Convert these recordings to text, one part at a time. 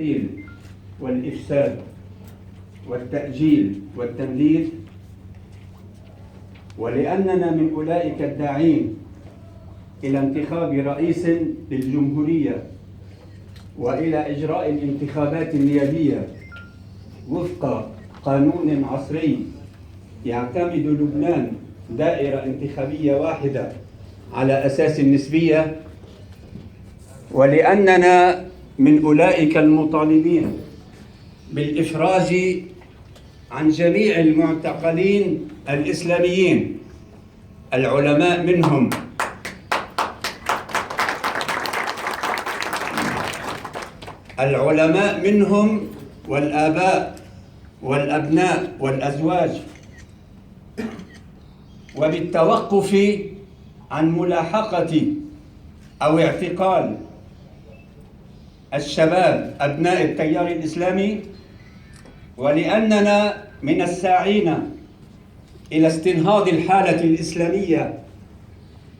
التعطيل والإفساد والتأجيل والتمديد، ولأننا من أولئك الداعين إلى انتخاب رئيس للجمهورية وإلى إجراء الانتخابات النيابية وفق قانون عصري يعتمد لبنان دائرة انتخابية واحدة على أساس النسبية، ولأننا من أولئك المطالبين بالإفراج عن جميع المعتقلين الإسلاميين، العلماء منهم والآباء والأبناء والأزواج، وبالتوقف عن ملاحقة أو اعتقال الشباب أبناء التيار الإسلامي، ولأننا من الساعين إلى استنهاض الحالة الإسلامية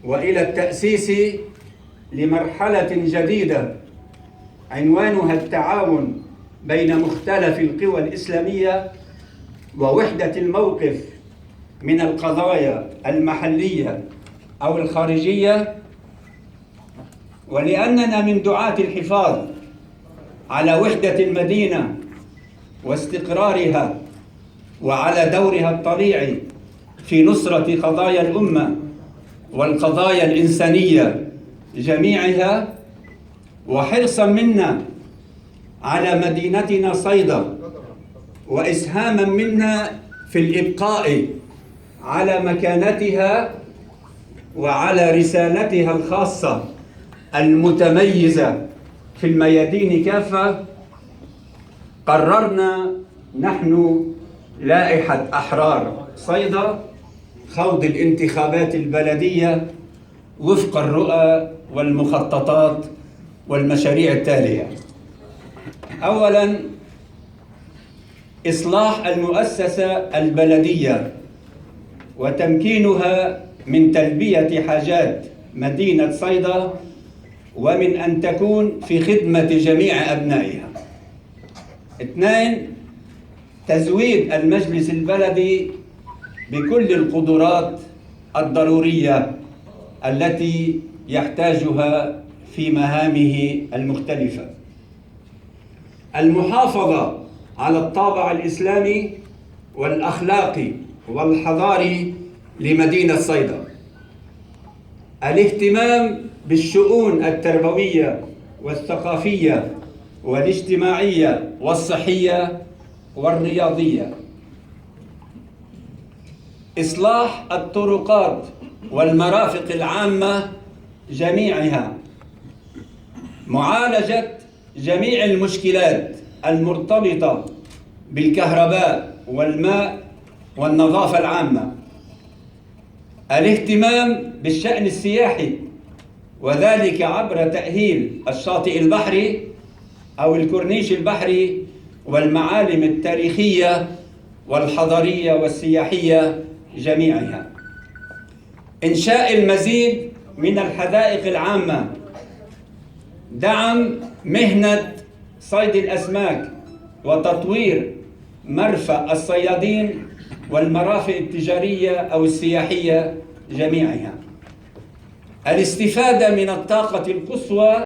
وإلى التأسيس لمرحلة جديدة عنوانها التعاون بين مختلف القوى الإسلامية ووحدة الموقف من القضايا المحلية أو الخارجية، ولأننا من دعاة الحفاظ على وحدة المدينة واستقرارها وعلى دورها الطليعي في نصرة قضايا الأمة والقضايا الإنسانية جميعها، وحرصا منا على مدينتنا صيدا وإسهاما منا في الإبقاء على مكانتها وعلى رسالتها الخاصة المتميزة في الميادين كافة، قررنا نحن لائحة أحرار صيدا خوض الانتخابات البلدية وفق الرؤى والمخططات والمشاريع التالية. أولاً، إصلاح المؤسسة البلدية وتمكينها من تلبية حاجات مدينة صيدا ومن أن تكون في خدمة جميع أبنائها. 2، تزويد المجلس البلدي بكل القدرات الضرورية التي يحتاجها في مهامه المختلفة. المحافظة على الطابع الإسلامي والأخلاقي والحضاري لمدينة صيدا. الاهتمام بالشؤون التربوية والثقافية والاجتماعية والصحية والرياضية. إصلاح الطرقات والمرافق العامة جميعها. معالجة جميع المشكلات المرتبطة بالكهرباء والماء والنظافة العامة. الاهتمام بالشأن السياحي، وذلك عبر تأهيل الشاطئ البحري أو الكورنيش البحري والمعالم التاريخية والحضارية والسياحية جميعها. إنشاء المزيد من الحدائق العامة. دعم مهنة صيد الأسماك وتطوير مرفأ الصيادين والمرافق التجارية أو السياحية جميعها. الاستفادة من الطاقة القصوى